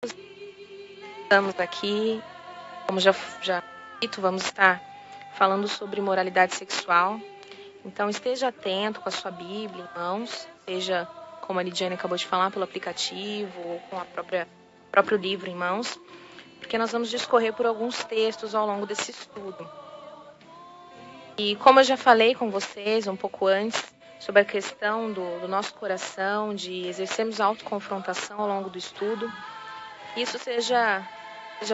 Estamos aqui, como já dito, vamos estar falando sobre moralidade sexual. Então esteja atento com a sua Bíblia em mãos, seja, como a Lidiane acabou de falar, pelo aplicativo ou com o próprio livro em mãos, porque nós vamos discorrer por alguns textos ao longo desse estudo. E como eu já falei com vocês um pouco antes, sobre a questão do nosso coração, de exercermos autoconfrontação ao longo do estudo, isso seja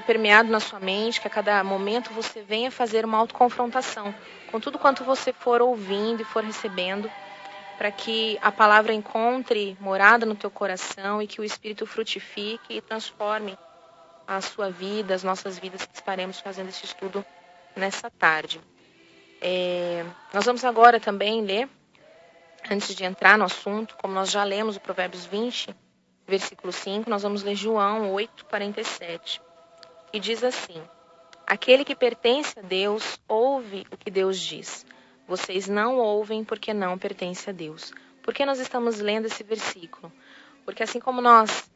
permeado na sua mente, que a cada momento você venha fazer uma autoconfrontação com tudo quanto você for ouvindo e for recebendo, para que a palavra encontre morada no teu coração e que o Espírito frutifique e transforme a sua vida, as nossas vidas que estaremos fazendo esse estudo nessa tarde. Nós vamos agora também ler, antes de entrar no assunto, como nós já lemos o Provérbios 20, versículo 5, nós vamos ler João 8:47. E diz assim: aquele que pertence a Deus ouve o que Deus diz. Vocês não ouvem porque não pertencem a Deus. Por que nós estamos lendo esse versículo? Porque assim como nós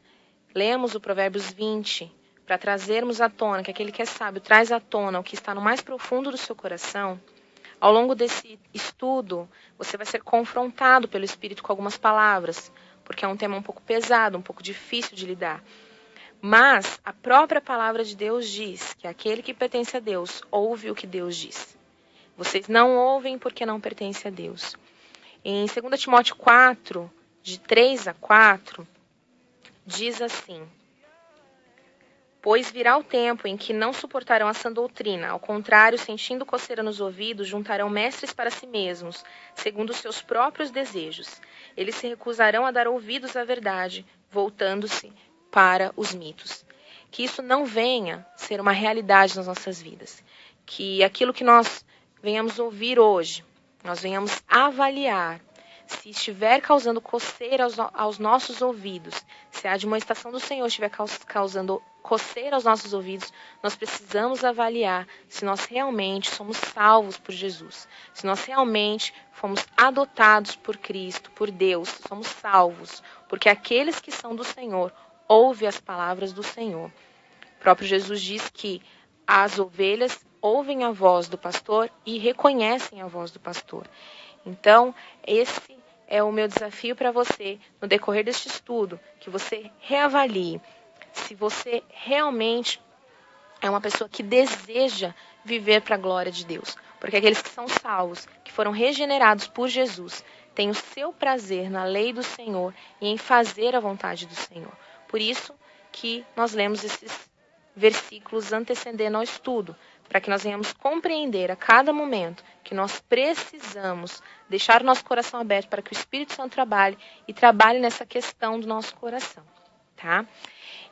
lemos o Provérbios 20 para trazermos à tona, que aquele que é sábio traz à tona o que está no mais profundo do seu coração, ao longo desse estudo você vai ser confrontado pelo Espírito com algumas palavras, porque é um tema um pouco pesado, um pouco difícil de lidar. Mas a própria palavra de Deus diz que aquele que pertence a Deus ouve o que Deus diz. Vocês não ouvem porque não pertencem a Deus. Em 2 Timóteo 4, de 3-4, diz assim: pois virá o tempo em que não suportarão a sã doutrina, ao contrário, sentindo coceira nos ouvidos, juntarão mestres para si mesmos, segundo os seus próprios desejos. Eles se recusarão a dar ouvidos à verdade, voltando-se para os mitos. Que isso não venha ser uma realidade nas nossas vidas. Que aquilo que nós venhamos ouvir hoje, nós venhamos avaliar. Se estiver causando coceira aos nossos ouvidos, se a admoestação do Senhor estiver causando coceira aos nossos ouvidos, nós precisamos avaliar se nós realmente somos salvos por Jesus. Se nós realmente fomos adotados por Cristo, por Deus, somos salvos. Porque aqueles que são do Senhor ouvem as palavras do Senhor. O próprio Jesus diz que as ovelhas ouvem a voz do pastor e reconhecem a voz do pastor. Então, esse é o meu desafio para você no decorrer deste estudo, que você reavalie se você realmente é uma pessoa que deseja viver para a glória de Deus. Porque aqueles que são salvos, que foram regenerados por Jesus, têm o seu prazer na lei do Senhor e em fazer a vontade do Senhor. Por isso que nós lemos esses versículos antecedendo ao estudo, para que nós venhamos compreender a cada momento que nós precisamos deixar o nosso coração aberto para que o Espírito Santo trabalhe nessa questão do nosso coração, tá?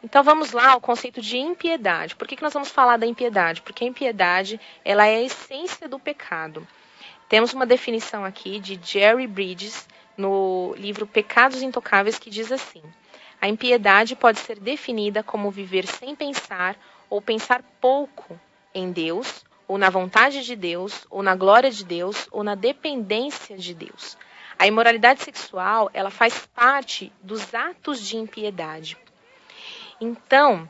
Então vamos lá ao conceito de impiedade. Por que nós vamos falar da impiedade? Porque a impiedade, ela é a essência do pecado. Temos uma definição aqui de Jerry Bridges no livro Pecados Intocáveis, que diz assim: a impiedade pode ser definida como viver sem pensar ou pensar pouco em Deus, ou na vontade de Deus, ou na glória de Deus, ou na dependência de Deus. A imoralidade sexual, ela faz parte dos atos de impiedade. Então,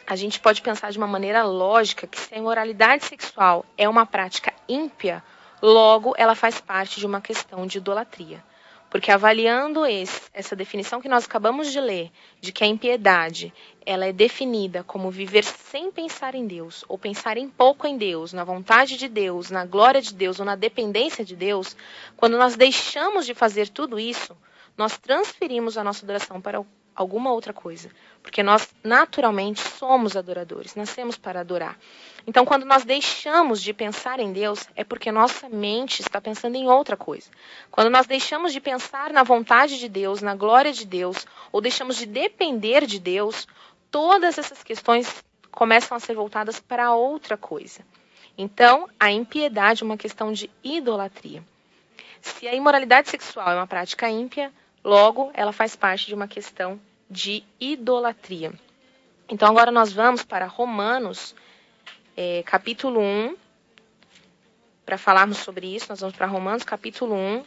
a gente pode pensar de uma maneira lógica que se a imoralidade sexual é uma prática ímpia, logo ela faz parte de uma questão de idolatria. Porque avaliando essa definição que nós acabamos de ler, de que a impiedade ela é definida como viver sem pensar em Deus, ou pensar em pouco em Deus, na vontade de Deus, na glória de Deus, ou na dependência de Deus, quando nós deixamos de fazer tudo isso, nós transferimos a nossa adoração para alguma outra coisa. Porque nós, naturalmente, somos adoradores, nascemos para adorar. Então, quando nós deixamos de pensar em Deus, é porque nossa mente está pensando em outra coisa. Quando nós deixamos de pensar na vontade de Deus, na glória de Deus, ou deixamos de depender de Deus, todas essas questões começam a ser voltadas para outra coisa. Então, a impiedade é uma questão de idolatria. Se a imoralidade sexual é uma prática ímpia, logo ela faz parte de uma questão de idolatria. Então agora nós vamos para Romanos, capítulo 1, para falarmos sobre isso. Nós vamos para Romanos, capítulo 1,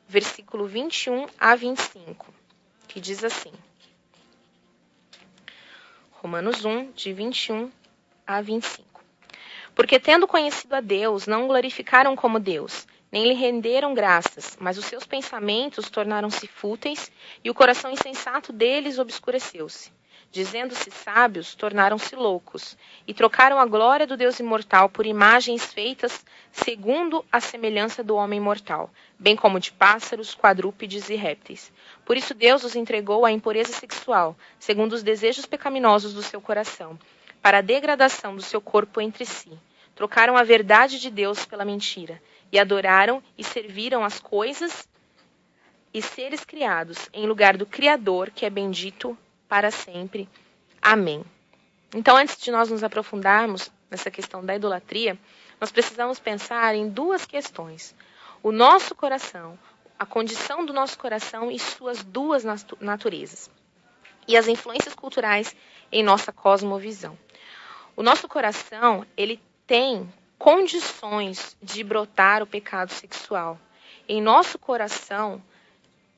versículo 21 a 25, que diz assim: Romanos 1, de 21 a 25. Porque tendo conhecido a Deus, não o glorificaram como Deus, nem lhe renderam graças, mas os seus pensamentos tornaram-se fúteis, e o coração insensato deles obscureceu-se. Dizendo-se sábios, tornaram-se loucos, e trocaram a glória do Deus imortal por imagens feitas segundo a semelhança do homem mortal, bem como de pássaros, quadrúpedes e répteis. Por isso Deus os entregou à impureza sexual, segundo os desejos pecaminosos do seu coração, para a degradação do seu corpo entre si. Trocaram a verdade de Deus pela mentira, e adoraram e serviram as coisas e seres criados, em lugar do Criador, que é bendito para sempre. Amém. Então, antes de nós nos aprofundarmos nessa questão da idolatria, nós precisamos pensar em duas questões. O nosso coração, a condição do nosso coração e suas duas naturezas. E as influências culturais em nossa cosmovisão. O nosso coração, ele tem condições de brotar o pecado sexual. Em nosso coração,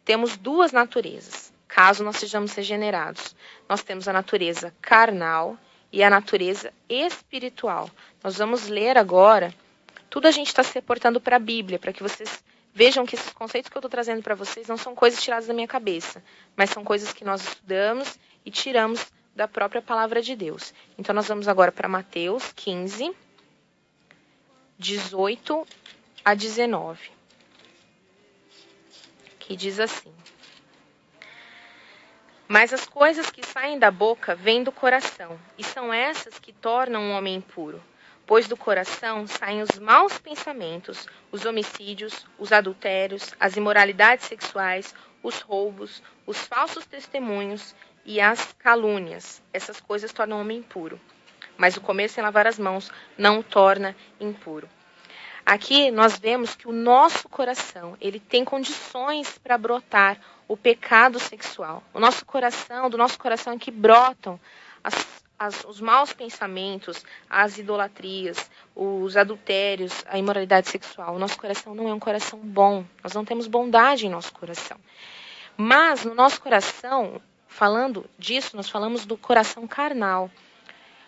temos duas naturezas, caso nós sejamos regenerados. Nós temos a natureza carnal e a natureza espiritual. Nós vamos ler agora, tudo a gente está se reportando para a Bíblia, para que vocês vejam que esses conceitos que eu estou trazendo para vocês não são coisas tiradas da minha cabeça, mas são coisas que nós estudamos e tiramos da própria palavra de Deus. Então, nós vamos agora para Mateus 15, 18 a 19, que diz assim: Mas as coisas que saem da boca vêm do coração, e são essas que tornam um homem impuro. Pois do coração saem os maus pensamentos, os homicídios, os adultérios, as imoralidades sexuais, os roubos, os falsos testemunhos e as calúnias. Essas coisas tornam o homem impuro. Mas o comer sem lavar as mãos não o torna impuro. Aqui nós vemos que o nosso coração, ele tem condições para brotar o pecado sexual. Do nosso coração é que brotam os maus pensamentos, as idolatrias, os adultérios, a imoralidade sexual. O nosso coração não é um coração bom. Nós não temos bondade em nosso coração. Mas no nosso coração, falando disso, nós falamos do coração carnal.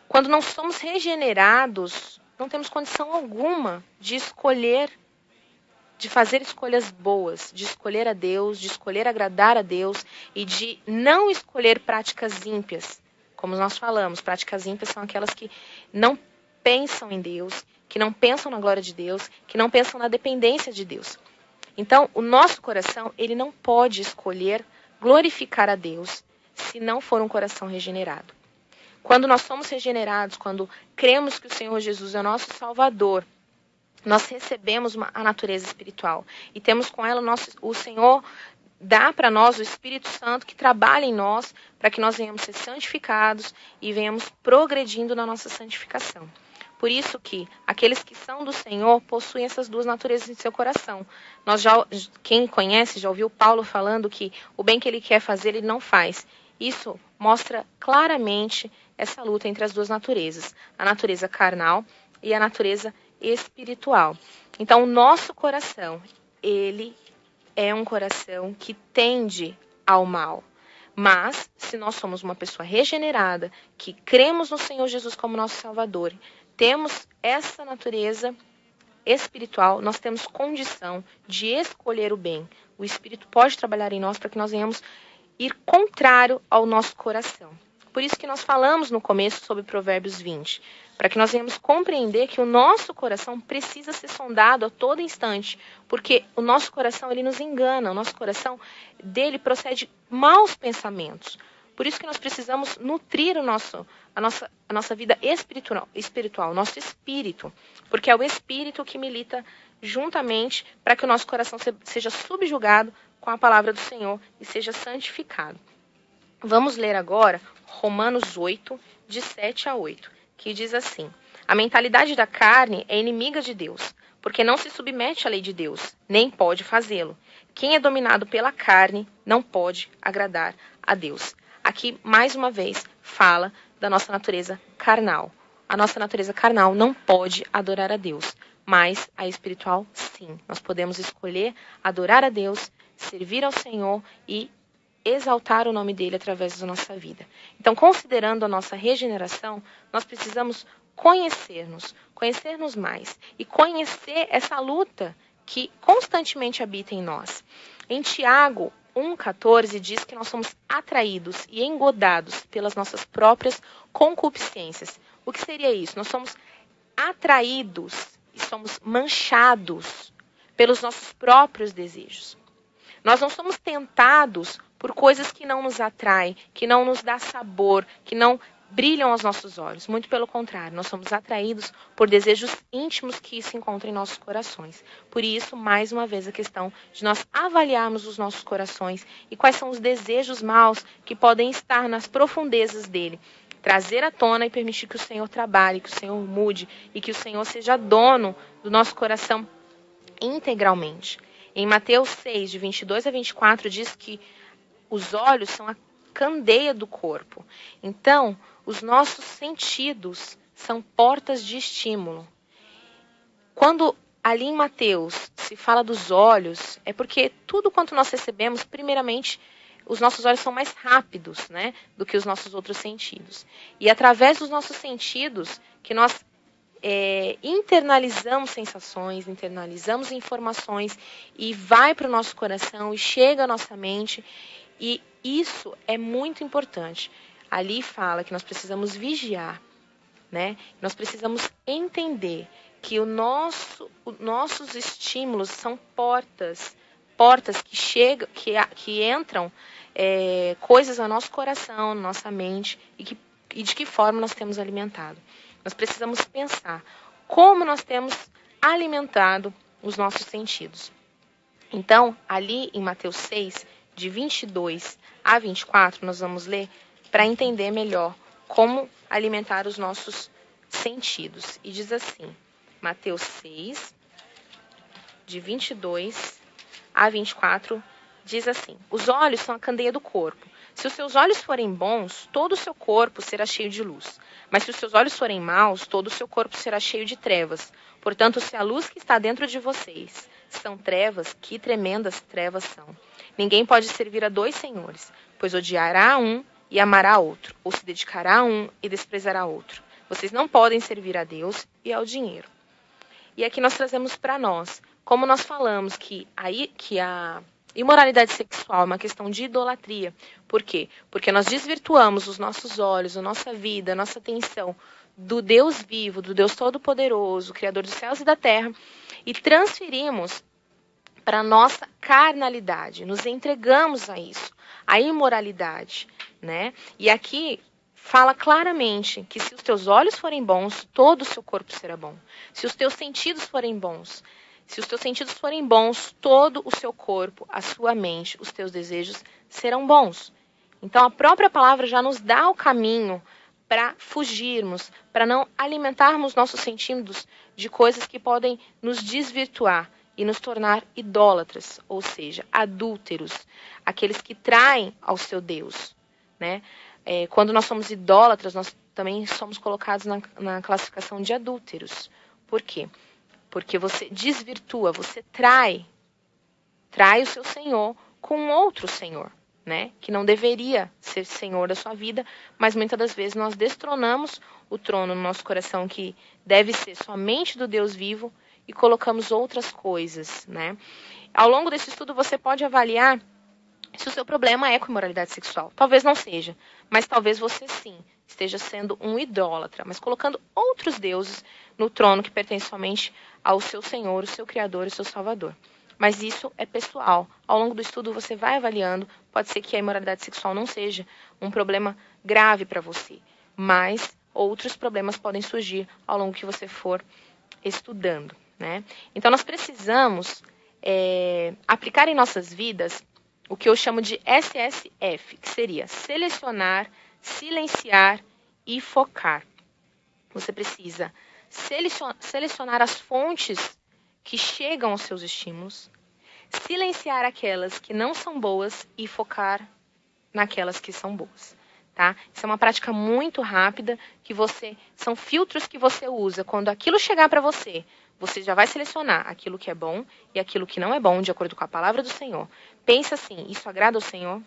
Quando não somos regenerados, não temos condição alguma de escolher, de fazer escolhas boas, de escolher a Deus, de escolher agradar a Deus e de não escolher práticas ímpias. Como nós falamos, práticas ímpias são aquelas que não pensam em Deus, que não pensam na glória de Deus, que não pensam na dependência de Deus. Então, o nosso coração, ele não pode escolher glorificar a Deus se não for um coração regenerado. Quando nós somos regenerados, quando cremos que o Senhor Jesus é o nosso Salvador, nós recebemos a natureza espiritual e temos com ela o Senhor dá para nós o Espírito Santo que trabalha em nós para que nós venhamos ser santificados e venhamos progredindo na nossa santificação. Por isso que aqueles que são do Senhor possuem essas duas naturezas em seu coração. Quem conhece já ouviu Paulo falando que o bem que ele quer fazer, ele não faz. Isso mostra claramente essa luta entre as duas naturezas, a natureza carnal e a natureza espiritual. Então, o nosso coração, ele é um coração que tende ao mal. Mas, se nós somos uma pessoa regenerada, que cremos no Senhor Jesus como nosso Salvador, temos essa natureza espiritual, nós temos condição de escolher o bem. O Espírito pode trabalhar em nós para que nós venhamos ir contrário ao nosso coração. Por isso que nós falamos no começo sobre Provérbios 20, para que nós venhamos compreender que o nosso coração precisa ser sondado a todo instante, porque o nosso coração ele nos engana, o nosso coração dele procede maus pensamentos. Por isso que nós precisamos nutrir a nossa vida espiritual, o nosso espírito, porque é o espírito que milita juntamente para que o nosso coração seja subjugado com a palavra do Senhor e seja santificado. Vamos ler agora Romanos 8, de 7 a 8, que diz assim: A mentalidade da carne é inimiga de Deus, porque não se submete à lei de Deus, nem pode fazê-lo. Quem é dominado pela carne não pode agradar a Deus. Aqui, mais uma vez, fala da nossa natureza carnal. A nossa natureza carnal não pode adorar a Deus, mas a espiritual, sim. Nós podemos escolher adorar a Deus, servir ao Senhor e exaltar o nome dele através da nossa vida. Então, considerando a nossa regeneração, nós precisamos conhecer-nos mais e conhecer essa luta que constantemente habita em nós. Em Tiago 1,14 diz que nós somos atraídos e engodados pelas nossas próprias concupiscências. O que seria isso? Nós somos atraídos e somos manchados pelos nossos próprios desejos. Nós não somos tentados por coisas que não nos atraem, que não nos dá sabor, que não brilham aos nossos olhos. Muito pelo contrário, nós somos atraídos por desejos íntimos que se encontram em nossos corações. Por isso, mais uma vez, a questão de nós avaliarmos os nossos corações e quais são os desejos maus que podem estar nas profundezas dele. Trazer à tona e permitir que o Senhor trabalhe, que o Senhor mude e que o Senhor seja dono do nosso coração integralmente. Em Mateus 6, de 22 a 24, diz que os olhos são a candeia do corpo. Então, os nossos sentidos são portas de estímulo. Quando ali em Mateus se fala dos olhos, é porque tudo quanto nós recebemos, primeiramente, os nossos olhos são mais rápidos, né, do que os nossos outros sentidos. E através dos nossos sentidos que nós internalizamos sensações, internalizamos informações e vai para o nosso coração e chega à nossa mente. E isso é muito importante. Ali fala que nós precisamos vigiar, né? Nós precisamos entender que nossos estímulos são portas que chegam, que entram coisas no nosso coração, na nossa mente e de que forma nós temos alimentado. Nós precisamos pensar como nós temos alimentado os nossos sentidos. Então, ali em Mateus 6, de 22 a 24, nós vamos ler para entender melhor como alimentar os nossos sentidos. E diz assim, Mateus 6, de 22 a 24, diz assim: os olhos são a candeia do corpo. Se os seus olhos forem bons, todo o seu corpo será cheio de luz. Mas se os seus olhos forem maus, todo o seu corpo será cheio de trevas. Portanto, se a luz que está dentro de vocês são trevas, que tremendas trevas são. Ninguém pode servir a dois senhores, pois odiará a um e amará outro, ou se dedicará a um e desprezará outro. Vocês não podem servir a Deus e ao dinheiro. E aqui nós trazemos para nós, como nós falamos que a imoralidade sexual é uma questão de idolatria. Por quê? Porque nós desvirtuamos os nossos olhos, a nossa vida, a nossa atenção do Deus vivo, do Deus Todo-Poderoso, Criador dos céus e da terra, e transferimos para a nossa carnalidade. Nos entregamos a isso, a imoralidade, né? E aqui fala claramente que se os teus olhos forem bons, todo o seu corpo será bom. Se os teus sentidos forem bons, todo o seu corpo, a sua mente, os teus desejos serão bons. Então a própria palavra já nos dá o caminho para fugirmos, para não alimentarmos nossos sentidos de coisas que podem nos desvirtuar e nos tornar idólatras, ou seja, adúlteros, aqueles que traem ao seu Deus, né? Quando nós somos idólatras, nós também somos colocados na classificação de adúlteros. Por quê? Porque você desvirtua, você trai o seu Senhor com outro Senhor, né? Que não deveria ser Senhor da sua vida, mas muitas das vezes nós destronamos o trono no nosso coração que deve ser somente do Deus vivo e colocamos outras coisas, né? Ao longo desse estudo você pode avaliar se o seu problema é com imoralidade sexual. Talvez não seja, mas talvez você sim esteja sendo um idólatra, mas colocando outros deuses no trono que pertence somente ao seu Senhor, o seu Criador e o seu Salvador. Mas isso é pessoal. Ao longo do estudo você vai avaliando, pode ser que a imoralidade sexual não seja um problema grave para você, mas outros problemas podem surgir ao longo que você for estudando, né? Então nós precisamos aplicar em nossas vidas o que eu chamo de SSF, que seria selecionar, silenciar e focar. Você precisa selecionar as fontes que chegam aos seus estímulos, silenciar aquelas que não são boas e focar naquelas que são boas, tá? Isso é uma prática muito rápida são filtros que você usa. Quando aquilo chegar para você, você já vai selecionar aquilo que é bom e aquilo que não é bom, de acordo com a palavra do Senhor. Pensa assim, isso agrada ao Senhor?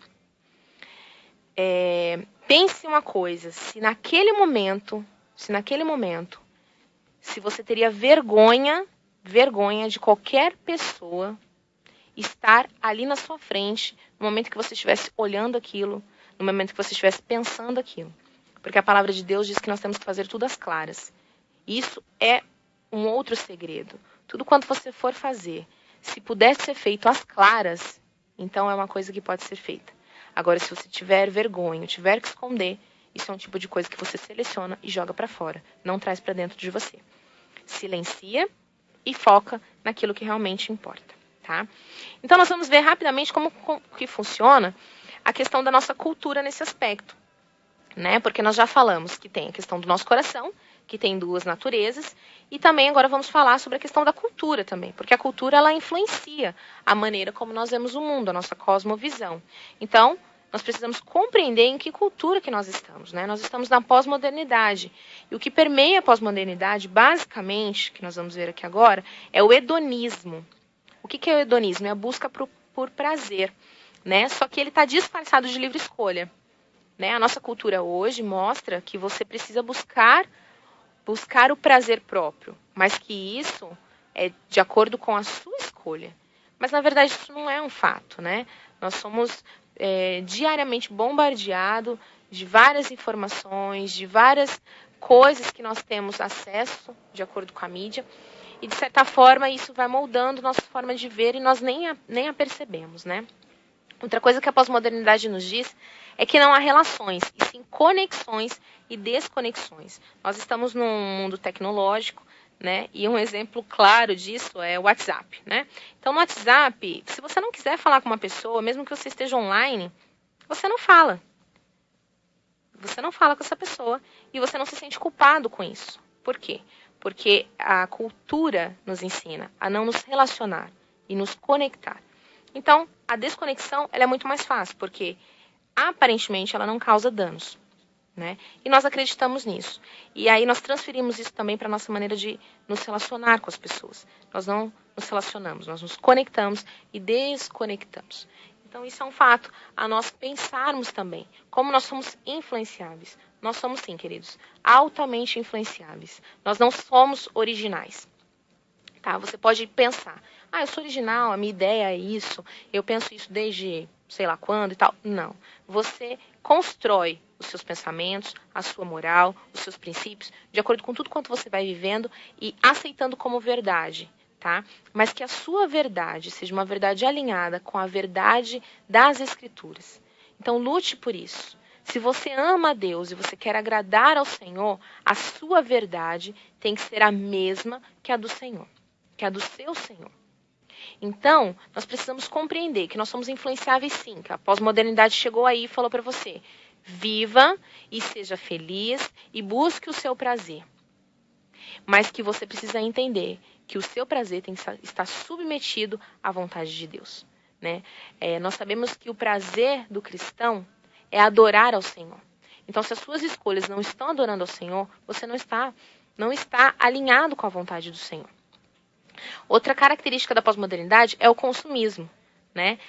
pense uma coisa, se naquele momento, se você teria vergonha de qualquer pessoa estar ali na sua frente, no momento que você estivesse olhando aquilo, no momento que você estivesse pensando aquilo. Porque a palavra de Deus diz que nós temos que fazer tudo às claras. Isso é um outro segredo. Tudo quanto você for fazer, se puder ser feito às claras, então é uma coisa que pode ser feita. Agora, se você tiver vergonha, tiver que esconder, isso é um tipo de coisa que você seleciona e joga para fora. Não traz para dentro de você. Silencia e foca naquilo que realmente importa, tá? Então, nós vamos ver rapidamente como que funciona a questão da nossa cultura nesse aspecto, né? Porque nós já falamos que tem a questão do nosso coração, que tem duas naturezas, e também agora vamos falar sobre a questão da cultura também, porque a cultura ela influencia a maneira como nós vemos o mundo, a nossa cosmovisão. Então, nós precisamos compreender em que cultura que nós estamos, né? Nós estamos na pós-modernidade. E o que permeia a pós-modernidade, basicamente, que nós vamos ver aqui agora, é o hedonismo. O que é o hedonismo? É a busca por prazer, né? Só que ele está disfarçado de livre escolha, né? A nossa cultura hoje mostra que você precisa buscar o prazer próprio, mas que isso é de acordo com a sua escolha. Mas, na verdade, isso não é um fato, né? Nós somos diariamente bombardeados de várias informações, de várias coisas que nós temos acesso, de acordo com a mídia, e, de certa forma, isso vai moldando nossa forma de ver e nós nem a percebemos, né? Outra coisa que a pós-modernidade nos diz é que não há relações, e sim conexões e desconexões. Nós estamos num mundo tecnológico, né? E um exemplo claro disso é o WhatsApp, né? Então, no WhatsApp, se você não quiser falar com uma pessoa, mesmo que você esteja online, você não fala. Você não fala com essa pessoa e você não se sente culpado com isso. Por quê? Porque a cultura nos ensina a não nos relacionar e nos conectar. Então, a desconexão ela é muito mais fácil, porque aparentemente ela não causa danos, né? E nós acreditamos nisso. E aí nós transferimos isso também para a nossa maneira de nos relacionar com as pessoas. Nós não nos relacionamos, nós nos conectamos e desconectamos. Então isso é um fato a nós pensarmos também. Como nós somos influenciáveis. Nós somos, sim, queridos, altamente influenciáveis. Nós não somos originais. Tá? Você pode pensar, eu sou original, a minha ideia é isso, eu penso isso desde sei lá quando e tal. Não. Você constrói os seus pensamentos, a sua moral, os seus princípios, de acordo com tudo quanto você vai vivendo e aceitando como verdade, tá? Mas que a sua verdade seja uma verdade alinhada com a verdade das Escrituras. Então, lute por isso. Se você ama a Deus e você quer agradar ao Senhor, a sua verdade tem que ser a mesma que a do Senhor, que a do seu Senhor. Então, nós precisamos compreender que nós somos influenciáveis sim, que a pós-modernidade chegou aí e falou para você, viva e seja feliz e busque o seu prazer. Mas que você precisa entender que o seu prazer tem que estar submetido à vontade de Deus, né? Nós sabemos que o prazer do cristão é adorar ao Senhor. Então, se as suas escolhas não estão adorando ao Senhor, você não está alinhado com a vontade do Senhor. Outra característica da pós-modernidade é o consumismo, né?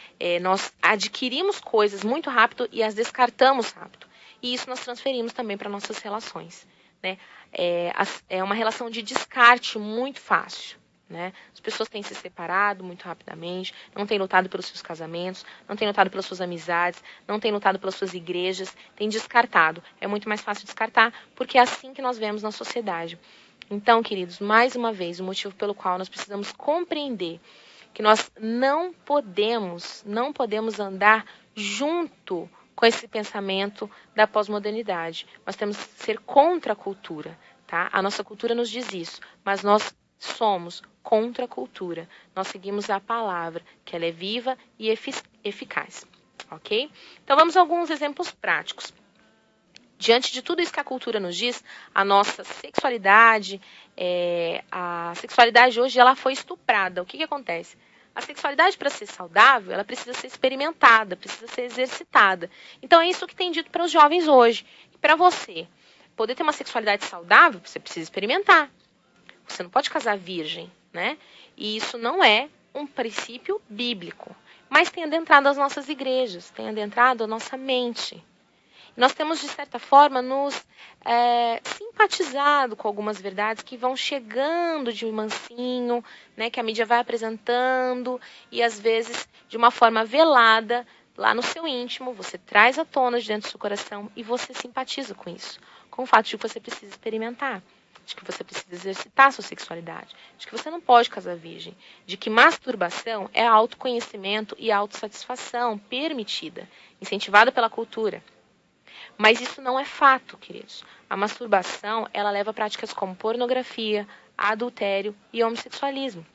Nós adquirimos coisas muito rápido e as descartamos rápido. E isso nós transferimos também para nossas relações, né? É uma relação de descarte muito fácil, né? As pessoas têm se separado muito rapidamente, não têm lutado pelos seus casamentos, não têm lutado pelas suas amizades, não têm lutado pelas suas igrejas, têm descartado. É muito mais fácil descartar, porque é assim que nós vemos na sociedade. Então, queridos, mais uma vez, o motivo pelo qual nós precisamos compreender que nós não podemos andar junto com esse pensamento da pós-modernidade. Nós temos que ser contra a cultura, tá? A nossa cultura nos diz isso, mas nós somos contra a cultura. Nós seguimos a palavra, que ela é viva e eficaz, ok? Então, vamos a alguns exemplos práticos. Diante de tudo isso que a cultura nos diz, a nossa sexualidade, a sexualidade hoje ela foi estuprada. O que acontece? A sexualidade, para ser saudável, ela precisa ser experimentada, precisa ser exercitada. Então, é isso que tem dito para os jovens hoje. E para você poder ter uma sexualidade saudável, você precisa experimentar. Você não pode casar virgem, né? E isso não é um princípio bíblico. Mas tem adentrado as nossas igrejas, tem adentrado a nossa mente. Nós temos, de certa forma, nos simpatizado com algumas verdades que vão chegando de mansinho, né, que a mídia vai apresentando, e às vezes, de uma forma velada, lá no seu íntimo, você traz à tona de dentro do seu coração e você simpatiza com isso, com o fato de que você precisa experimentar, de que você precisa exercitar a sua sexualidade, de que você não pode casar virgem, de que masturbação é autoconhecimento e autossatisfação permitida, incentivada pela cultura. Mas isso não é fato, queridos. A masturbação, ela leva a práticas como pornografia, adultério e homossexualismo.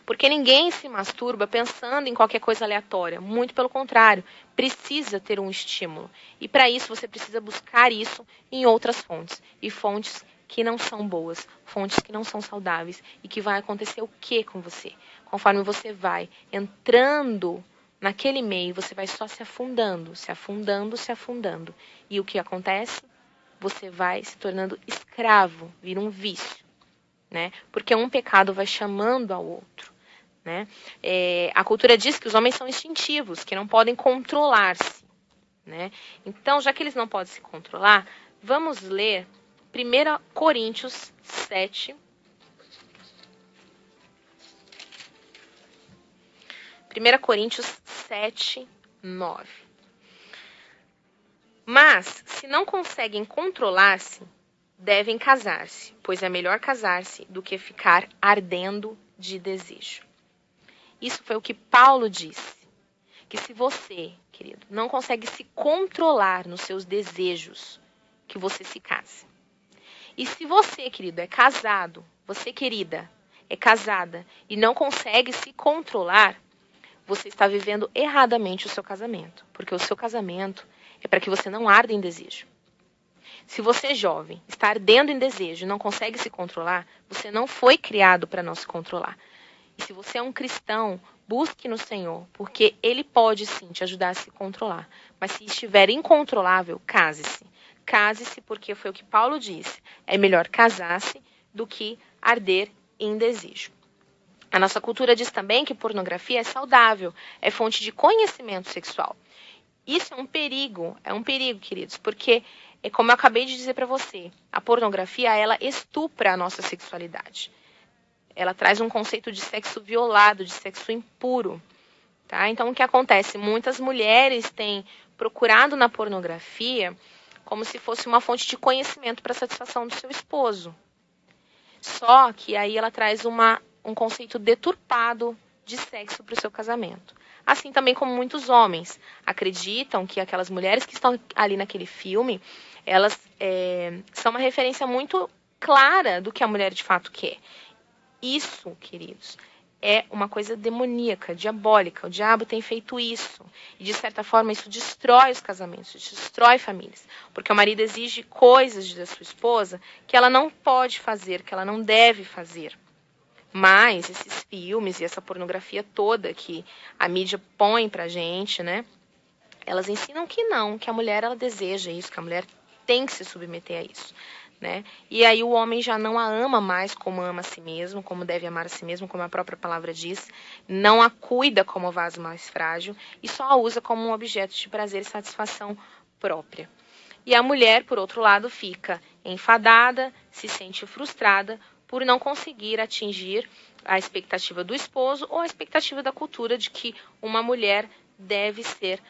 Porque ninguém se masturba pensando em qualquer coisa aleatória. Muito pelo contrário, precisa ter um estímulo. E para isso você precisa buscar isso em outras fontes. E fontes que não são boas, fontes que não são saudáveis. E que vai acontecer o que com você? Conforme você vai entrando naquele meio, você vai só se afundando, se afundando, se afundando. E o que acontece? Você vai se tornando escravo, vira um vício, né? Porque um pecado vai chamando ao outro, né? A cultura diz que os homens são instintivos, que não podem controlar-se, né? Então, já que eles não podem se controlar, vamos ler 1 Coríntios 7, 1 Coríntios 7, 9. Mas, se não conseguem controlar-se, devem casar-se, pois é melhor casar-se do que ficar ardendo de desejo. Isso foi o que Paulo disse, que se você, querido, não consegue se controlar nos seus desejos, que você se case. E se você, querido, é casado, você, querida, é casada e não consegue se controlar, você está vivendo erradamente o seu casamento, porque o seu casamento é para que você não arda em desejo. Se você, jovem, está ardendo em desejo e não consegue se controlar, você não foi criado para não se controlar. E se você é um cristão, busque no Senhor, porque Ele pode sim te ajudar a se controlar. Mas se estiver incontrolável, case-se. Case-se, porque foi o que Paulo disse. É melhor casar-se do que arder em desejo. A nossa cultura diz também que pornografia é saudável, é fonte de conhecimento sexual. Isso é um perigo, queridos, porque, como eu acabei de dizer para você, a pornografia, ela estupra a nossa sexualidade. Ela traz um conceito de sexo violado, de sexo impuro. Tá? Então, o que acontece? Muitas mulheres têm procurado na pornografia como se fosse uma fonte de conhecimento para a satisfação do seu esposo. Só que aí ela traz um conceito deturpado de sexo para o seu casamento. Assim também como muitos homens acreditam que aquelas mulheres que estão ali naquele filme, elas são uma referência muito clara do que a mulher de fato quer. Isso, queridos, é uma coisa demoníaca, diabólica. O diabo tem feito isso. E, de certa forma, isso destrói os casamentos, destrói famílias. Porque o marido exige coisas da sua esposa que ela não pode fazer, que ela não deve fazer. Mas esses filmes e essa pornografia toda que a mídia põe pra gente, né? Elas ensinam que não, que a mulher ela deseja isso, que a mulher tem que se submeter a isso. Né? E aí o homem já não a ama mais como ama a si mesmo, como deve amar a si mesmo, como a própria palavra diz, não a cuida como o vaso mais frágil e só a usa como um objeto de prazer e satisfação própria. E a mulher, por outro lado, fica enfadada, se sente frustrada por não conseguir atingir a expectativa do esposo ou a expectativa da cultura de que uma mulher deve ser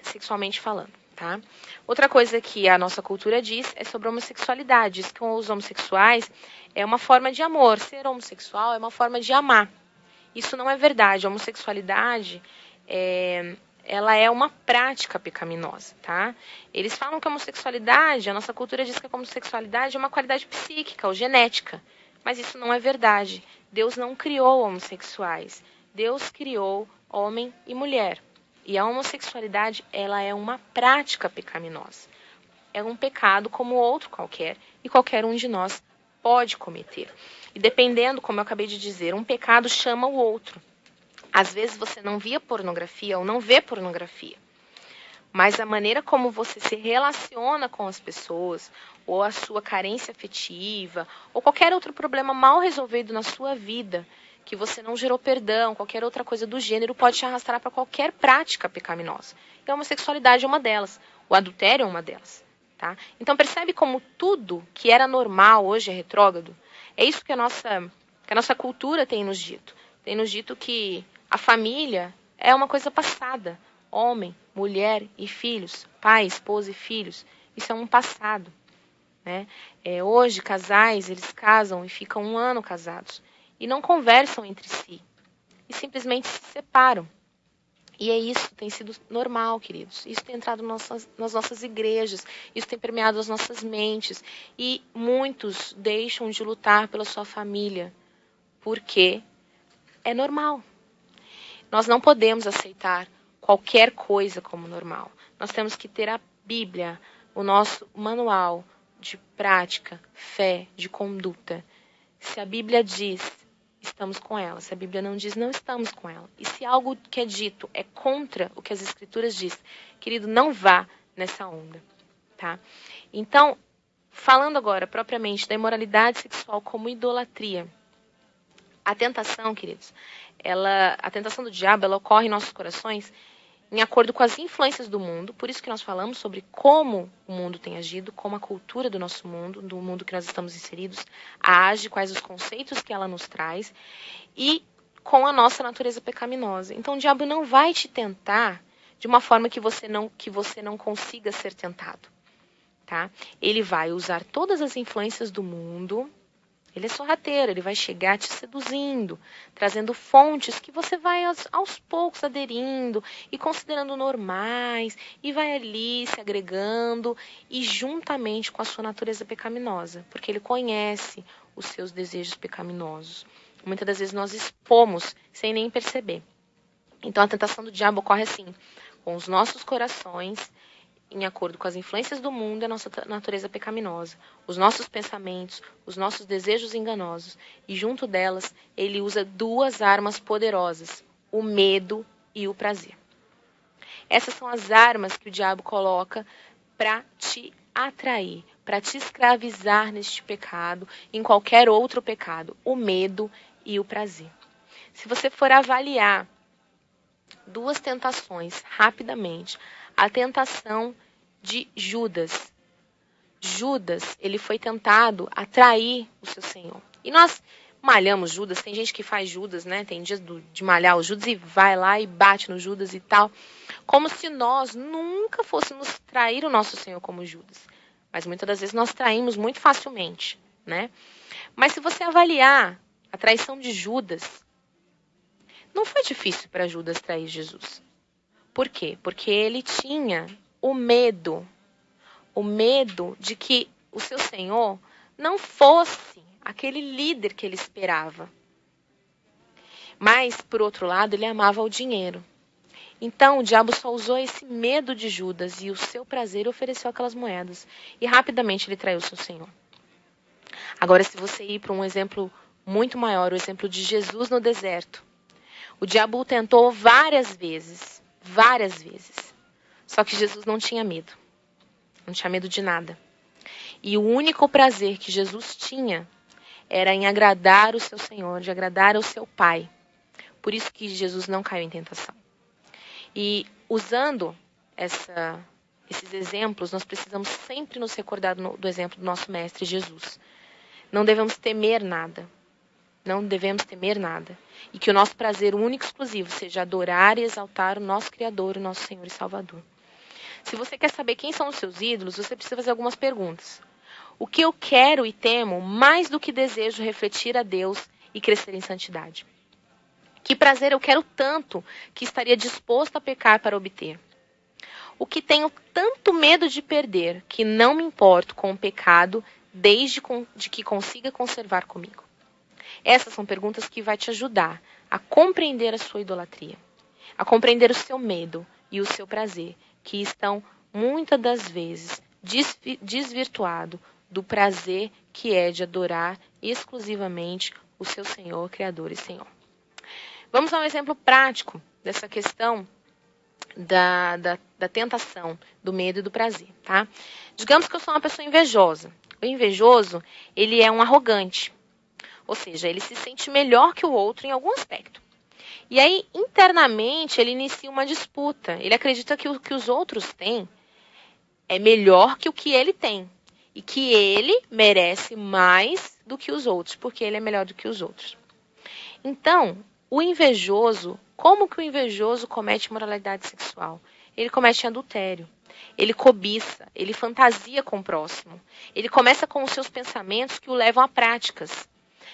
sexualmente falando. Tá? Outra coisa que a nossa cultura diz é sobre a homossexualidade. Diz que os homossexuais é uma forma de amor. Ser homossexual é uma forma de amar. Isso não é verdade. A homossexualidade ela é uma prática pecaminosa. Tá? Eles falam que a homossexualidade, a nossa cultura diz que a homossexualidade é uma qualidade psíquica ou genética. Mas isso não é verdade. Deus não criou homossexuais. Deus criou homem e mulher. E a homossexualidade, ela é uma prática pecaminosa. É um pecado como outro qualquer, e qualquer um de nós pode cometer. E dependendo, como eu acabei de dizer, um pecado chama o outro. Às vezes você não via pornografia ou não vê pornografia. Mas a maneira como você se relaciona com as pessoas, ou a sua carência afetiva, ou qualquer outro problema mal resolvido na sua vida, que você não gerou perdão, qualquer outra coisa do gênero, pode te arrastar para qualquer prática pecaminosa. E a homossexualidade é uma delas. O adultério é uma delas. Tá? Então percebe como tudo que era normal hoje é retrógrado? É isso que a nossa cultura tem nos dito. Tem nos dito que a família é uma coisa passada. Homem, mulher e filhos, pai, esposa e filhos. Isso é um passado. Né? Hoje, casais, eles casam e ficam 1 ano casados. E não conversam entre si. E simplesmente se separam. E isso tem sido normal, queridos. Isso tem entrado nas nossas igrejas. Isso tem permeado as nossas mentes. E muitos deixam de lutar pela sua família. Porque é normal. Nós não podemos aceitar qualquer coisa como normal. Nós temos que ter a Bíblia, o nosso manual de prática, fé, de conduta. Se a Bíblia diz, estamos com ela. Se a Bíblia não diz, não estamos com ela. E se algo que é dito é contra o que as Escrituras diz, querido, não vá nessa onda. Tá? Então, falando agora propriamente da imoralidade sexual como idolatria, a tentação, queridos, a tentação do diabo, ela ocorre em nossos corações em acordo com as influências do mundo. Por isso que nós falamos sobre como o mundo tem agido, como a cultura do nosso mundo, do mundo que nós estamos inseridos, age, quais os conceitos que ela nos traz, e com a nossa natureza pecaminosa. Então o diabo não vai te tentar de uma forma que você não consiga ser tentado. Tá? Ele vai usar todas as influências do mundo. Ele é sorrateiro, ele vai chegar te seduzindo, trazendo fontes que você vai aos poucos aderindo e considerando normais, e vai ali se agregando e juntamente com a sua natureza pecaminosa, porque ele conhece os seus desejos pecaminosos. Muitas das vezes nós expomos sem nem perceber. Então a tentação do diabo ocorre assim, com os nossos corações em acordo com as influências do mundo e a nossa natureza pecaminosa, os nossos pensamentos, os nossos desejos enganosos, e junto delas ele usa 2 armas poderosas, o medo e o prazer. Essas são as armas que o diabo coloca para te atrair, para te escravizar neste pecado, em qualquer outro pecado, o medo e o prazer. Se você for avaliar 2 tentações rapidamente, a tentação de Judas. Judas, ele foi tentado a trair o seu Senhor. E nós malhamos Judas, tem gente que faz Judas, né? Tem dias de malhar o Judas e vai lá e bate no Judas e tal. Como se nós nunca fôssemos trair o nosso Senhor como Judas. Mas muitas das vezes nós traímos muito facilmente, né? Mas se você avaliar a traição de Judas, não foi difícil para Judas trair Jesus. Por quê? Porque ele tinha o medo de que o seu Senhor não fosse aquele líder que ele esperava. Mas, por outro lado, ele amava o dinheiro. Então, o diabo só usou esse medo de Judas e o seu prazer e ofereceu aquelas moedas. E rapidamente ele traiu o seu Senhor. Agora, se você ir para um exemplo muito maior, o exemplo de Jesus no deserto. O diabo o tentou várias vezes. Só que Jesus não tinha medo. Não tinha medo de nada. E o único prazer que Jesus tinha era em agradar o seu Senhor, de agradar ao seu Pai. Por isso que Jesus não caiu em tentação. E usando esses exemplos, nós precisamos sempre nos recordar do exemplo do nosso Mestre Jesus. Não devemos temer nada. Não devemos temer nada. E que o nosso prazer único e exclusivo seja adorar e exaltar o nosso Criador, o nosso Senhor e Salvador. Se você quer saber quem são os seus ídolos, você precisa fazer algumas perguntas. O que eu quero e temo mais do que desejo refletir a Deus e crescer em santidade? Que prazer eu quero tanto que estaria disposto a pecar para obter? O que tenho tanto medo de perder que não me importo com o pecado desde que consiga conservar comigo? Essas são perguntas que vai te ajudar a compreender a sua idolatria, a compreender o seu medo e o seu prazer, que estão muitas das vezes desvirtuado do prazer que é de adorar exclusivamente o seu Senhor, Criador e Senhor. Vamos a um exemplo prático dessa questão da tentação, do medo e do prazer, tá? Digamos que eu sou uma pessoa invejosa. O invejoso, ele é um arrogante. Ou seja, ele se sente melhor que o outro em algum aspecto. E aí, internamente, ele inicia uma disputa. Ele acredita que o que os outros têm é melhor que o que ele tem. E que ele merece mais do que os outros, porque ele é melhor do que os outros. Então, o invejoso, como que o invejoso comete imoralidade sexual? Ele comete adultério. Ele cobiça, ele fantasia com o próximo. Ele começa com os seus pensamentos que o levam a práticas.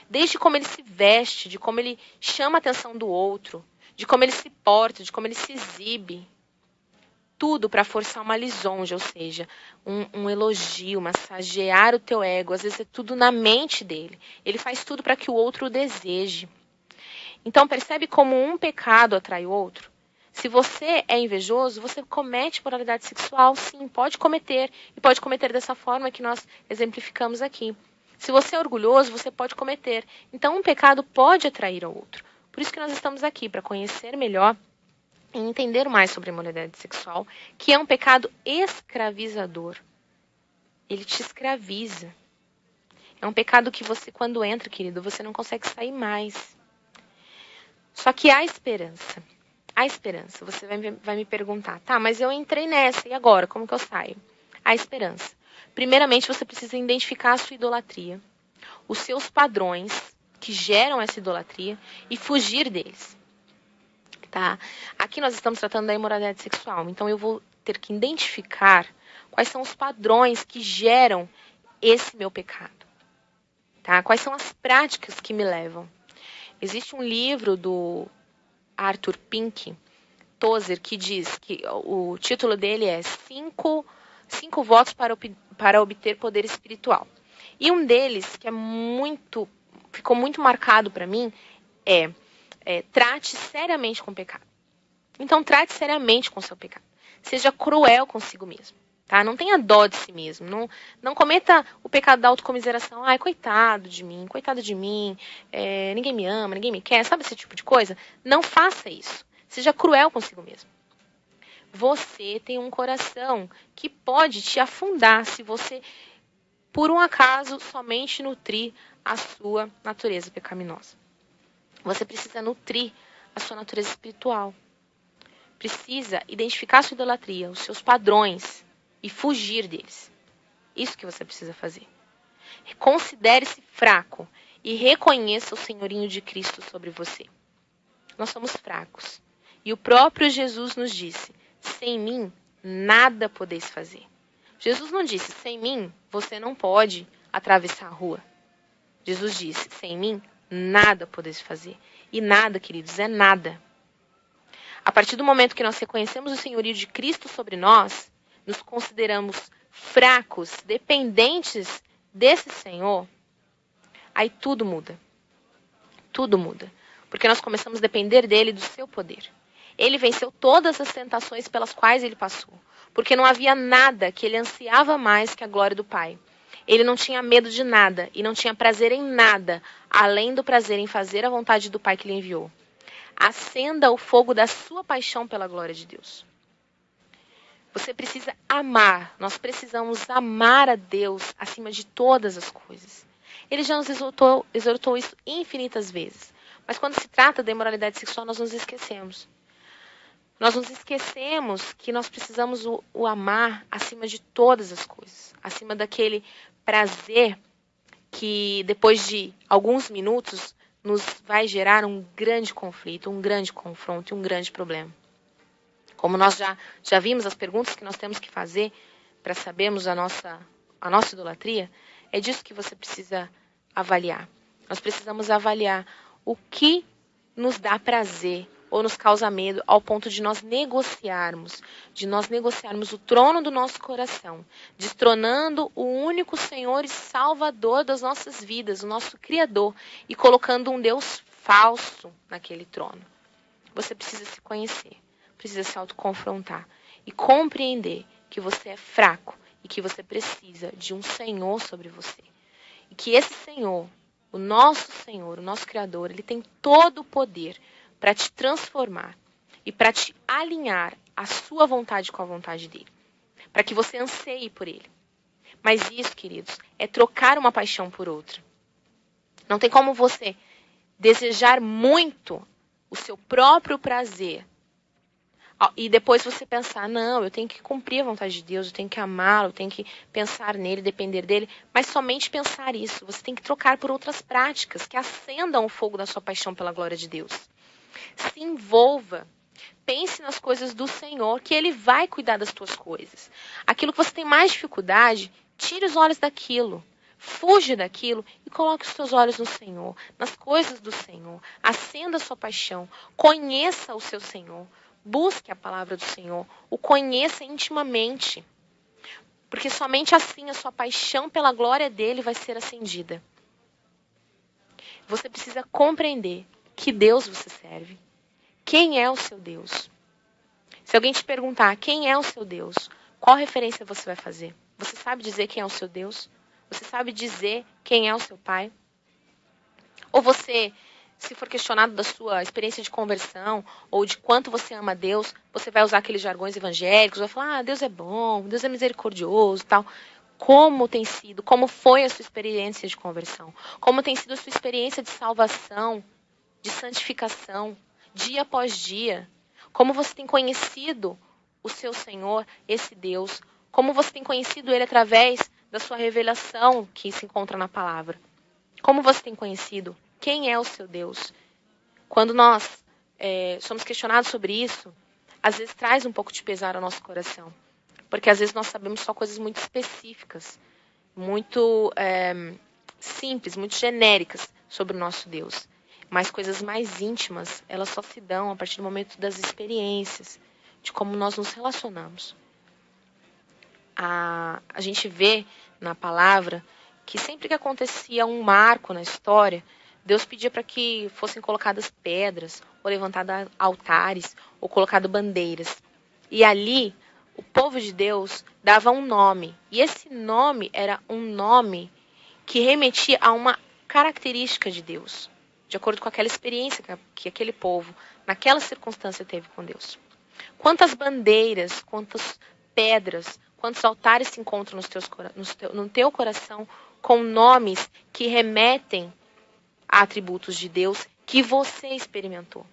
Desde como ele se veste, de como ele chama a atenção do outro, de como ele se porta, de como ele se exibe. Tudo para forçar uma lisonja, ou seja, um elogio, massagear o teu ego. Às vezes é tudo na mente dele. Ele faz tudo para que o outro o deseje. Então percebe como um pecado atrai o outro? Se você é invejoso, você comete moralidade sexual, sim, pode cometer. E pode cometer dessa forma que nós exemplificamos aqui. Se você é orgulhoso, você pode cometer. Então um pecado pode atrair ao outro. Por isso que nós estamos aqui, para conhecer melhor e entender mais sobre a imoralidade sexual, que é um pecado escravizador. Ele te escraviza. É um pecado que você, quando entra, querido, você não consegue sair mais. Só que há esperança. Há esperança. Você vai me perguntar, tá, mas eu entrei nessa, e agora? Como que eu saio? Há esperança. Primeiramente, você precisa identificar a sua idolatria, os seus padrões que geram essa idolatria e fugir deles. Tá? Aqui nós estamos tratando da imoralidade sexual, então eu vou ter que identificar quais são os padrões que geram esse meu pecado. Tá? Quais são as práticas que me levam? Existe um livro do Arthur Pink Tozer que diz que o título dele é Cinco votos para obter poder espiritual. E um deles, que ficou muito marcado para mim, é trate seriamente com o pecado. Então, trate seriamente com o seu pecado. Seja cruel consigo mesmo. Tá? Não tenha dó de si mesmo. Não cometa o pecado da autocomiseração. Ai, coitado de mim, ninguém me ama, ninguém me quer. Sabe esse tipo de coisa? Não faça isso. Seja cruel consigo mesmo. Você tem um coração que pode te afundar se você, por um acaso, somente nutrir a sua natureza pecaminosa. Você precisa nutrir a sua natureza espiritual. Precisa identificar a sua idolatria, os seus padrões e fugir deles. Isso que você precisa fazer. Considere-se fraco e reconheça o senhorinho de Cristo sobre você. Nós somos fracos. E o próprio Jesus nos disse, sem mim, nada podeis fazer. Jesus não disse, sem mim, você não pode atravessar a rua. Jesus disse, sem mim, nada podeis fazer. E nada, queridos, é nada. A partir do momento que nós reconhecemos o senhorio de Cristo sobre nós, nos consideramos fracos, dependentes desse Senhor, aí tudo muda. Tudo muda. Porque nós começamos a depender dele e do seu poder. Ele venceu todas as tentações pelas quais ele passou. Porque não havia nada que ele ansiava mais que a glória do Pai. Ele não tinha medo de nada e não tinha prazer em nada, além do prazer em fazer a vontade do Pai que lhe enviou. Acenda o fogo da sua paixão pela glória de Deus. Você precisa amar. Nós precisamos amar a Deus acima de todas as coisas. Ele já nos exortou isso infinitas vezes. Mas quando se trata da imoralidade sexual, nós nos esquecemos. Nós nos esquecemos que nós precisamos o amar acima de todas as coisas. Acima daquele prazer que, depois de alguns minutos, nos vai gerar um grande conflito, um grande confronto e um grande problema. Como nós já vimos as perguntas que nós temos que fazer para sabermos a nossa idolatria, é disso que você precisa avaliar. Nós precisamos avaliar o que nos dá prazer ou nos causa medo ao ponto de nós negociarmos o trono do nosso coração, destronando o único Senhor e Salvador das nossas vidas, o nosso Criador, e colocando um Deus falso naquele trono. Você precisa se conhecer, precisa se autoconfrontar e compreender que você é fraco e que você precisa de um Senhor sobre você. E que esse Senhor, o nosso Criador, ele tem todo o poder para te transformar e para te alinhar a sua vontade com a vontade dele. Para que você anseie por ele. Mas isso, queridos, é trocar uma paixão por outra. Não tem como você desejar muito o seu próprio prazer E depois você pensar, não, eu tenho que cumprir a vontade de Deus, eu tenho que amá-lo, eu tenho que pensar nele, depender dele. Mas somente pensar isso. Você tem que trocar por outras práticas que acendam o fogo da sua paixão pela glória de Deus. Se envolva. Pense nas coisas do Senhor, que Ele vai cuidar das tuas coisas. Aquilo que você tem mais dificuldade, tire os olhos daquilo. Fuge daquilo e coloque os seus olhos no Senhor, nas coisas do Senhor. Acenda a sua paixão. Conheça o seu Senhor. Busque a palavra do Senhor. O conheça intimamente. Porque somente assim a sua paixão pela glória dele vai ser acendida. Você precisa compreender que Deus você serve. Quem é o seu Deus? Se alguém te perguntar quem é o seu Deus, qual referência você vai fazer? Você sabe dizer quem é o seu Deus? Você sabe dizer quem é o seu Pai? Ou você, se for questionado da sua experiência de conversão, ou de quanto você ama Deus, você vai usar aqueles jargões evangélicos, vai falar, Deus é bom, Deus é misericordioso, tal. Como tem sido, como foi a sua experiência de conversão? Como tem sido a sua experiência de salvação, de santificação, dia após dia? Como você tem conhecido o seu Senhor, esse Deus? Como você tem conhecido Ele através da sua revelação que se encontra na palavra? Como você tem conhecido? Quem é o seu Deus? Quando nós somos questionados sobre isso, às vezes traz um pouco de pesar ao nosso coração. Porque às vezes nós sabemos só coisas muito específicas, muito simples, muito genéricas sobre o nosso Deus. Mas coisas mais íntimas, elas só se dão a partir do momento das experiências, de como nós nos relacionamos. A gente vê na palavra que sempre que acontecia um marco na história, Deus pedia para que fossem colocadas pedras, ou levantados altares, ou colocadas bandeiras. E ali, o povo de Deus dava um nome. E esse nome era um nome que remetia a uma característica de Deus, de acordo com aquela experiência que aquele povo, naquela circunstância, teve com Deus. Quantas bandeiras, quantas pedras, quantos altares se encontram no teu coração com nomes que remetem a atributos de Deus que você experimentou?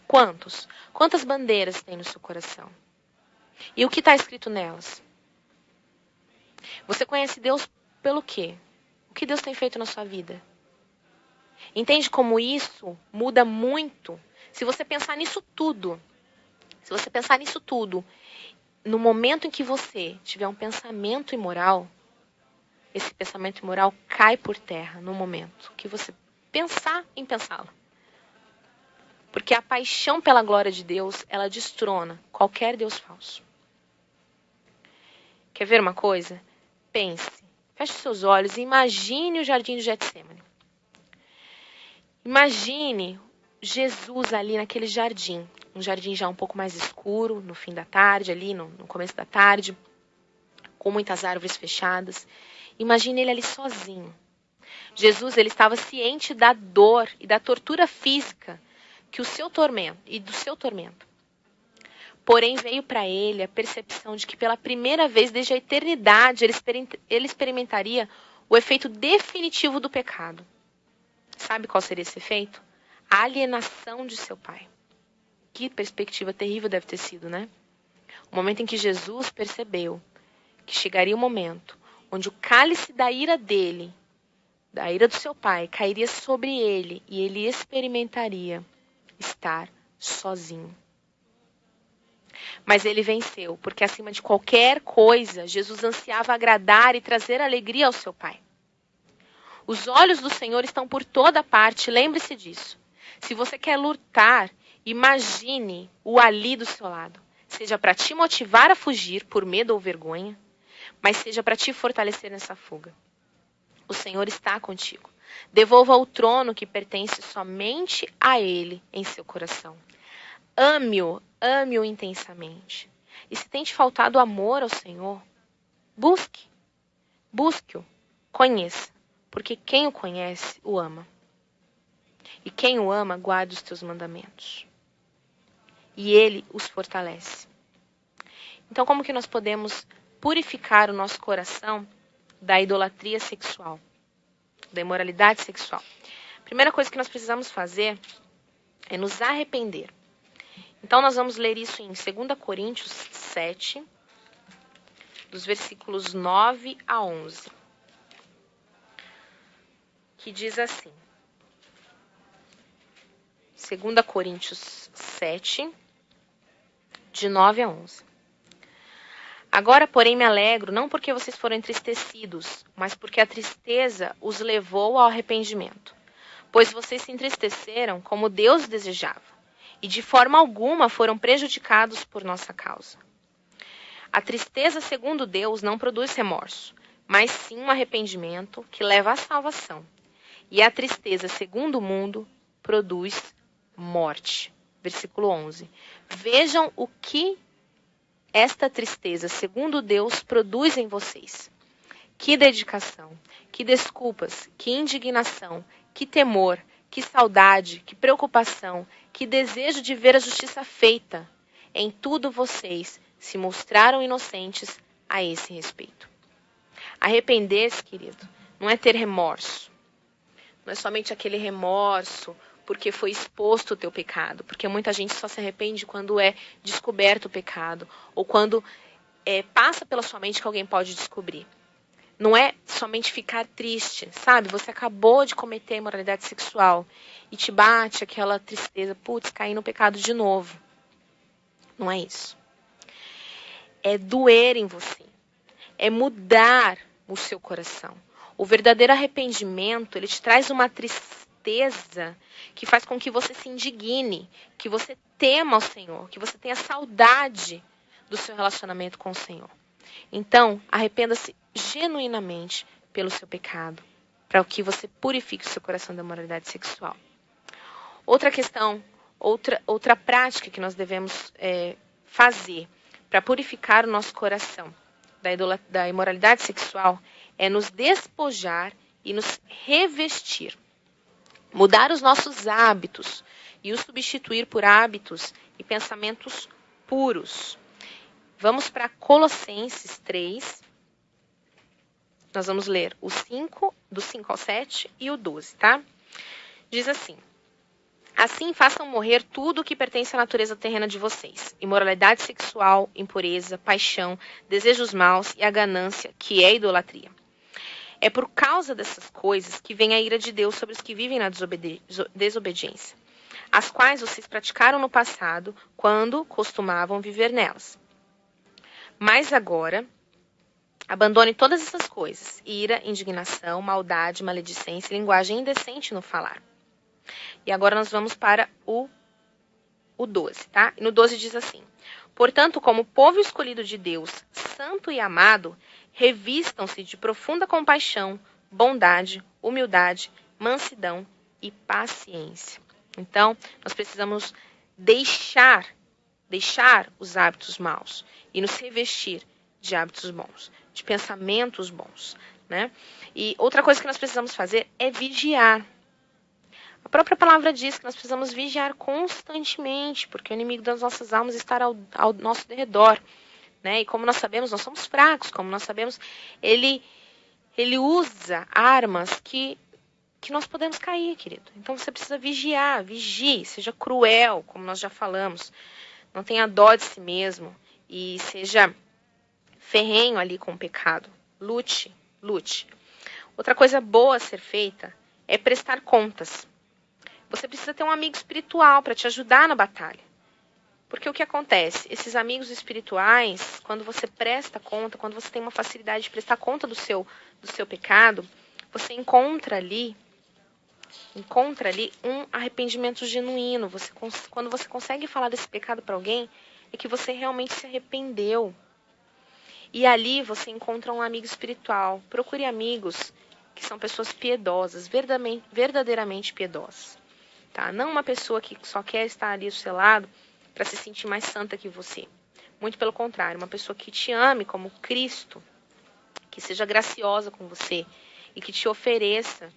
Quantos? Quantas bandeiras tem no seu coração? E o que está escrito nelas? Você conhece Deus pelo quê? O que Deus tem feito na sua vida? Entende como isso muda muito? Se você pensar nisso tudo, no momento em que você tiver um pensamento imoral, esse pensamento imoral cai por terra no momento que você pensar em pensá-lo. Porque a paixão pela glória de Deus, ela destrona qualquer Deus falso. Quer ver uma coisa? Pense, feche seus olhos e imagine o jardim de Getsêmani. Imagine Jesus ali naquele jardim, um jardim já um pouco mais escuro, no fim da tarde, ali no começo da tarde, com muitas árvores fechadas. Imagine ele ali sozinho. Jesus, ele estava ciente da dor e da tortura física que do seu tormento. Porém, veio para ele a percepção de que pela primeira vez desde a eternidade ele experimentaria o efeito definitivo do pecado. Sabe qual seria esse efeito? A alienação de seu pai. Que perspectiva terrível deve ter sido, né? O momento em que Jesus percebeu que chegaria o momento onde o cálice da ira dele, da ira do seu pai, cairia sobre ele e ele experimentaria estar sozinho. Mas ele venceu, porque acima de qualquer coisa, Jesus ansiava agradar e trazer alegria ao seu pai. Os olhos do Senhor estão por toda parte, lembre-se disso. Se você quer lutar, imagine o ali do seu lado. Seja para te motivar a fugir por medo ou vergonha, mas seja para te fortalecer nessa fuga. O Senhor está contigo. Devolva o trono que pertence somente a Ele em seu coração. Ame-o intensamente. E se tem te faltado amor ao Senhor, busque-o, conheça, porque quem o conhece, o ama. E quem o ama, guarda os teus mandamentos. E Ele os fortalece. Então, como que nós podemos purificar o nosso coração da idolatria sexual, da imoralidade sexual? A primeira coisa que nós precisamos fazer é nos arrepender. Então, nós vamos ler isso em 2 Coríntios 7, dos versículos 9 a 11, que diz assim, 2 Coríntios 7, de 9 a 11. Agora, porém, me alegro, não porque vocês foram entristecidos, mas porque a tristeza os levou ao arrependimento. Pois vocês se entristeceram como Deus desejava, e de forma alguma foram prejudicados por nossa causa. A tristeza, segundo Deus, não produz remorso, mas sim um arrependimento que leva à salvação. E a tristeza, segundo o mundo, produz morte. Versículo 11. Vejam o que esta tristeza, segundo Deus, produz em vocês. Que dedicação, que desculpas, que indignação, que temor, que saudade, que preocupação, que desejo de ver a justiça feita. Em tudo vocês se mostraram inocentes a esse respeito. Arrepender-se, querido, não é ter remorso. Não é somente aquele remorso porque foi exposto o teu pecado. Porque muita gente só se arrepende quando é descoberto o pecado. Ou quando passa pela sua mente que alguém pode descobrir. Não é somente ficar triste, sabe? Você acabou de cometer imoralidade sexual e te bate aquela tristeza. Putz, caí no pecado de novo. Não é isso. É doer em você. É mudar o seu coração. O verdadeiro arrependimento, ele te traz uma tristeza que faz com que você se indigne, que você tema ao Senhor, que você tenha saudade do seu relacionamento com o Senhor. Então, arrependa-se genuinamente pelo seu pecado, para que você purifique o seu coração da moralidade sexual. Outra questão, outra prática que nós devemos fazer para purificar o nosso coração da imoralidade sexual é nos despojar e nos revestir. Mudar os nossos hábitos e os substituir por hábitos e pensamentos puros. Vamos para Colossenses 3. Nós vamos ler o 5, do 5 ao 7 e o 12, tá? Diz assim: assim façam morrer tudo o que pertence à natureza terrena de vocês. Imoralidade sexual, impureza, paixão, desejos maus e a ganância, que é idolatria. É por causa dessas coisas que vem a ira de Deus sobre os que vivem na desobediência, as quais vocês praticaram no passado, quando costumavam viver nelas. Mas agora, abandone todas essas coisas: ira, indignação, maldade, maledicência e linguagem indecente no falar. E agora nós vamos para o 12, tá? E no 12 diz assim: portanto, como povo escolhido de Deus, santo e amado, revistam-se de profunda compaixão, bondade, humildade, mansidão e paciência. Então, nós precisamos deixar os hábitos maus e nos revestir de hábitos bons, de pensamentos bons, né? E outra coisa que nós precisamos fazer é vigiar. A própria palavra diz que nós precisamos vigiar constantemente, porque o inimigo das nossas almas está ao nosso redor, né? E como nós sabemos, nós somos fracos, como nós sabemos, ele usa armas que nós podemos cair, querido. Então você precisa vigiar, vigie, seja cruel, como nós já falamos. Não tenha dó de si mesmo e seja ferrenho ali com o pecado. Lute. Outra coisa boa a ser feita é prestar contas. Você precisa ter um amigo espiritual para te ajudar na batalha. Porque o que acontece? Esses amigos espirituais, quando você presta conta, quando você tem uma facilidade de prestar conta do seu pecado, você encontra ali um arrependimento genuíno. Quando você consegue falar desse pecado para alguém, é que você realmente se arrependeu. E ali você encontra um amigo espiritual. Procure amigos que são pessoas piedosas, verdadeiramente piedosas. Tá? Não uma pessoa que só quer estar ali ao seu lado para se sentir mais santa que você. Muito pelo contrário, uma pessoa que te ame como Cristo, que seja graciosa com você e que te ofereça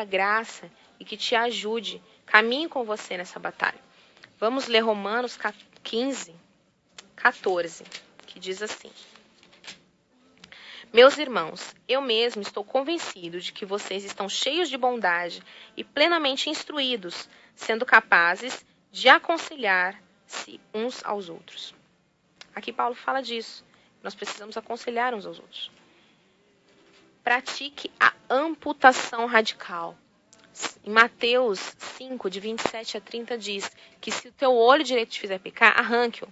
graça e que te ajude, caminhe com você nessa batalha. Vamos ler Romanos 15, 14, que diz assim: meus irmãos, eu mesmo estou convencido de que vocês estão cheios de bondade e plenamente instruídos, sendo capazes de aconselhar Aconselhem-se uns aos outros. Aqui Paulo fala disso. Nós precisamos aconselhar uns aos outros. Pratique a amputação radical. Em Mateus 5, de 27 a 30, diz que se o teu olho direito te fizer pecar, arranque-o.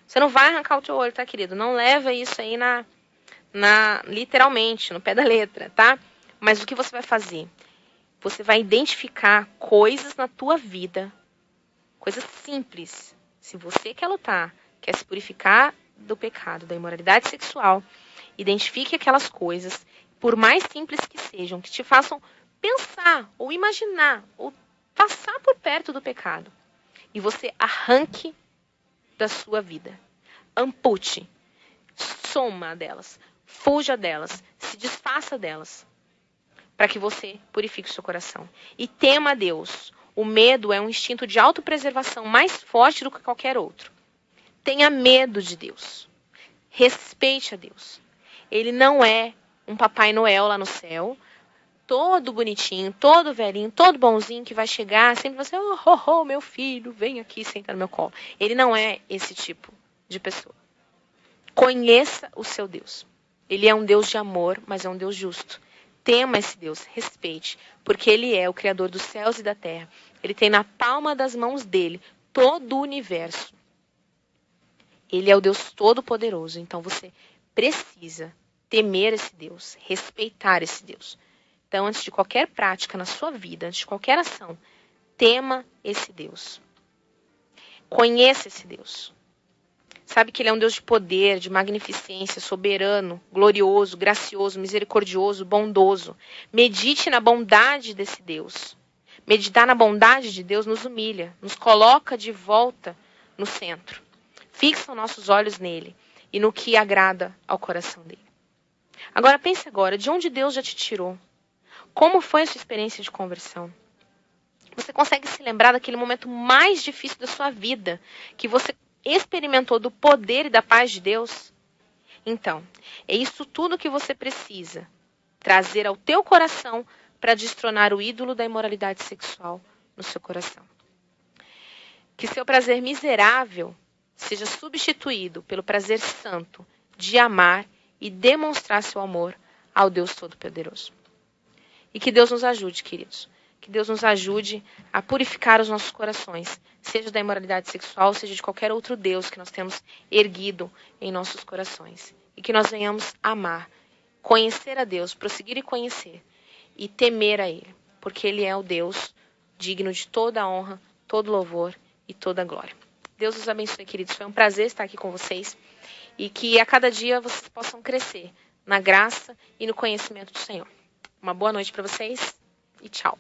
Você não vai arrancar o teu olho, tá, querido? Não leva isso aí literalmente, no pé da letra, tá? Mas o que você vai fazer? Você vai identificar coisas na tua vida, coisas simples. Se você quer lutar, quer se purificar do pecado, da imoralidade sexual, identifique aquelas coisas, por mais simples que sejam, que te façam pensar, ou imaginar, ou passar por perto do pecado. E você arranque da sua vida. Ampute. Soma delas. Fuja delas. Se desfaça delas. Para que você purifique o seu coração. E tema a Deus. O medo é um instinto de autopreservação mais forte do que qualquer outro. Tenha medo de Deus. Respeite a Deus. Ele não é um Papai Noel lá no céu, todo bonitinho, todo velhinho, todo bonzinho, que vai chegar sempre você, meu filho, vem aqui, senta no meu colo. Ele não é esse tipo de pessoa. Conheça o seu Deus. Ele é um Deus de amor, mas é um Deus justo. Tema esse Deus, respeite, porque Ele é o Criador dos céus e da terra. Ele tem na palma das mãos dele todo o universo. Ele é o Deus Todo-Poderoso, então você precisa temer esse Deus, respeitar esse Deus. Então, antes de qualquer prática na sua vida, antes de qualquer ação, tema esse Deus. Conheça esse Deus. Sabe que Ele é um Deus de poder, de magnificência, soberano, glorioso, gracioso, misericordioso, bondoso. Medite na bondade desse Deus. Meditar na bondade de Deus nos humilha, nos coloca de volta no centro. Fixa nossos olhos nele e no que agrada ao coração dele. Agora pense agora, de onde Deus já te tirou? Como foi a sua experiência de conversão? Você consegue se lembrar daquele momento mais difícil da sua vida, que você experimentou do poder e da paz de Deus? Então, é isso tudo que você precisa trazer ao teu coração para destronar o ídolo da imoralidade sexual no seu coração. Que seu prazer miserável seja substituído pelo prazer santo de amar e demonstrar seu amor ao Deus Todo-Poderoso. E que Deus nos ajude, queridos. Que Deus nos ajude a purificar os nossos corações, seja da imoralidade sexual, seja de qualquer outro Deus que nós temos erguido em nossos corações. E que nós venhamos amar, conhecer a Deus, prosseguir e conhecer, e temer a Ele, porque Ele é o Deus digno de toda a honra, todo louvor e toda a glória. Deus os abençoe, queridos. Foi um prazer estar aqui com vocês e que a cada dia vocês possam crescer na graça e no conhecimento do Senhor. Uma boa noite para vocês e tchau.